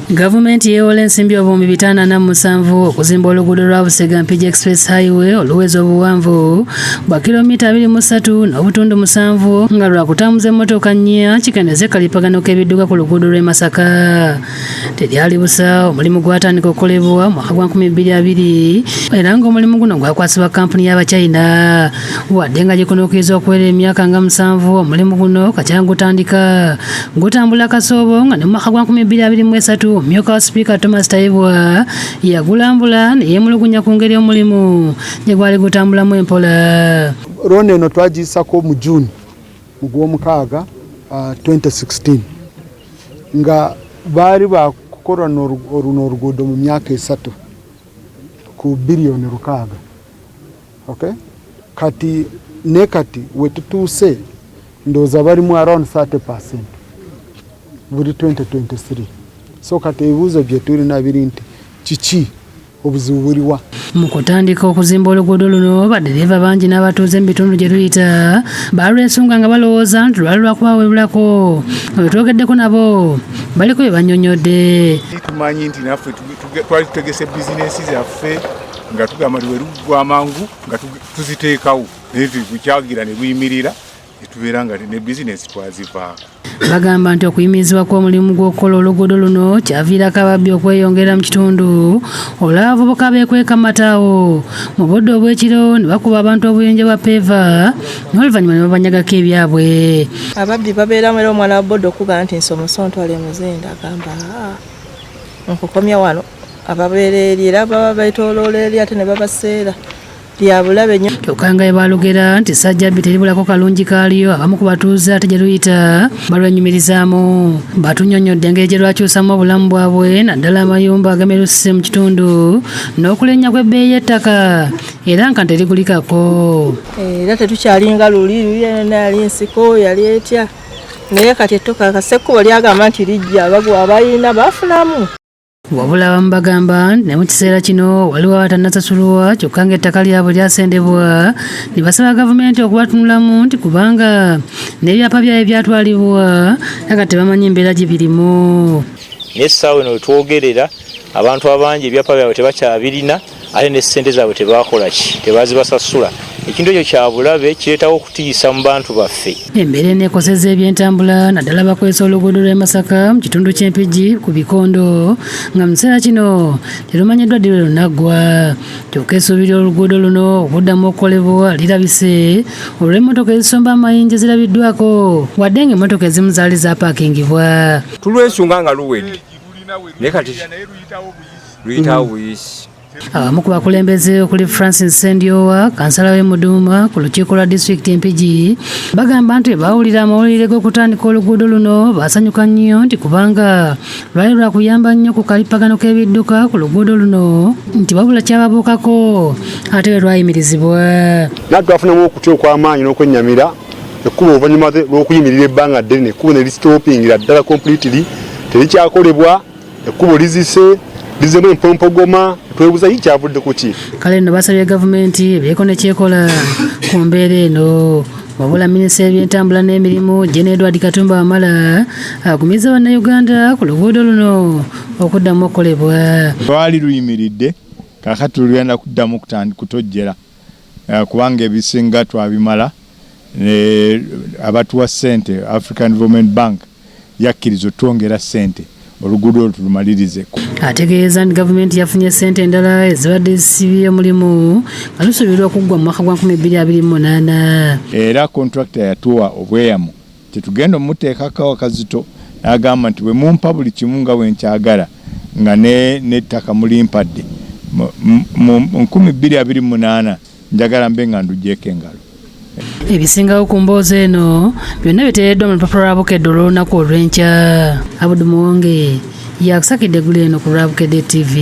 Gavumenti yeewola ensimbi obuwumbi 547 okuzimba oluguudo lwa Busega Mpigi Express Highway oluweza obuwanvu bwa kilomita 23 n'obutundu 7 nga lwakutambuza emmotoka nnya kikendeze kalipagano k'ebidduka ku luguudo lw'e Masaka. Teryali busa omulimu gwatandika okukolebwa mu mwaka gwa 2020 era ng'omulimu guno gwakwasibwa kampuni y'Abachina wadde nga gikunuukiriza okuwera emyaka nga 7 omulimu guno kakyanga gutandika gutambula kasoobo nga ne mu mwaka gwa 2023 Myuka wa Speaker Thomas Tayibwa yagulambula ne yeemulugunya ku ngeri omulimu gye gwali gutambulamu empola. Ronde eno twagisako mu June mu gw'omukaaga 2016 nga baali bakukola runo oruguudo mu myaka 3 ku biliyoni 6. Okay? Kati wetutuuse ndooza balimu around 30% buli 2023. So kati ebibuuzo bye tulina biri nti kiki obuzibu buliwa mu kutandika okuzimba oluguudo luno badereva bangi n'abatuuze mu bitundu gye luyita balw'ensonga nga balowooza nti lwali lwakubaweebulako. Wetwogeddeko nabo baliko bye bannyonnyodde. Tumanyi nti naffe twali tutegese bizinensi zaffe nga tugamba nti werugwa amangu nga tuziteekawo naye tukyagira ne luyimirira ne tubeera nga ne bizinensi twazivaako. Bagamba nti okuyimirizibwa kw'omulimu gw'okukola oluguudo luno kyaviirako ababbi okweyongera mu kitundu olw'abavubuka beekwekamatawo mu budde obw'ekiro ne bakuba abantu obuyonjo bwa peeva n'oluvannyuma ne babanyagako ebyabwe. Ababbi babeeramu era omwana wa boda okuga nti nsomoso ntwale muzinda agamba nkukomya wano ababeera eri era baba beetooloola eri ate ne babaseera lyabulabe nnyo. Kyokka nga balugera nti Ssajjabbi teribulako kalungi kaaliyo abamu ku batuuze ate gye luyita balwenyumirizaamu. Batunnyonnyodde engeri gye lwakyusamu obulamu bwabwe naddala amayumba agameruse mu kitundu n'okulennya kw'ebbeeyi y'ettaka era nga terigulikako. Era tetukyalinga luli yali ensiko yali etya naye kati ettoka kasekkubo lyagamba nti lijja abayina bafunamu. Wabula abamu bagamba ne mu kiseera kino waliwo abatannasasulwa kyokka ng'ettaka lyabwe lyasendebwa ne basaba gavumenti okubatunulamu nti kubanga n'ebyapa byabwe byatwalibwa nga tebamanyi embeera gye birimu. N'essaawa eno wetwogerera abantu abangi ebyapa byabwe tebakyabirina ate ne ssente zaabwe tebakola ki tebazibasasula. Ekintu ekyo kya bulabe kireetawo okutiisa mu bantu baffe. Embeera eneekosezza ebyentambula naddala bakozesa oluguudo lw'e Masaka mu kitundu ky'Empigi ku Bikondo nga mu kiseera kino terumanyiddwa ddi lwe lunaggwa. Kyokka essuubi ly'oluguudo luno okuddamu okukolebwa lirabise olw'emmotoka ezisomba amayinja zirabiddwako wadde ng'emmotoka ezimu zaali zaapaakingibwa. Tulwessunga nga luwedde naye kati luyitawo buyisi. Abamu ku bakulembeze okuli Francis Sendiowa kansala w'e Muduuma ku lukiiko lwa disitulikiti Empigi bagamba nti baawulira amawulire g'okutandika oluguudo luno baasanyuka nnyo nti kubanga lwali lwakuyamba nnyo ku kalipagano k'ebidduka ku luguudo luno nti wabula kyababuukako ate we lwayimirizibwa. Natwe twafunamu okutya okw'amaanyi n'okwennyamira ekkubo oluvannyuma lw'okuyimirira ebbanga ddene ekkubo ne lisitoopingira ddala completely terikyakolebwa ekkubo lizise lizemu empompogoma twebuuza kikyavudde ku ki. Kale nno basabye gavumenti ebyeko ne kyekola ku mbeera eno. Wabula minisita w'ebyentambula n'emirimu Jane Edward Katumba Wamala agumiza bannayuganda ku luguudo luno okuddamu okukolebwa. Lwali luyimiridde kaakati tulugenda kuddamu kutojjera kubanga ebisinga twabimala abatuwa ssente African Development Bank yakkiriza twongera ssente oluguudo tulumalirize. Ategeeza nti gavumenti yafunye ssente endala ezibadde zisibye omulimu nga lusuubirwa okuggwa mu mwaka gwa 2028. Era kontrakita yatuwa obweyamu tetugenda omuteekako akazito n'agamba nti bwe mumpa buli kimu nga bwe nkyagala nga n'ettaka mulimpadde mu 2028 njagala mbe nga ndugyeko engalo. Ebisingawo ku mboozi eno byonna biteereddwa mu lupapula lwa Bukedde olw'olunaku olw'enkya. Abudu Muwonge yakusakidde eggulu eno ku lwa Bukedde TV.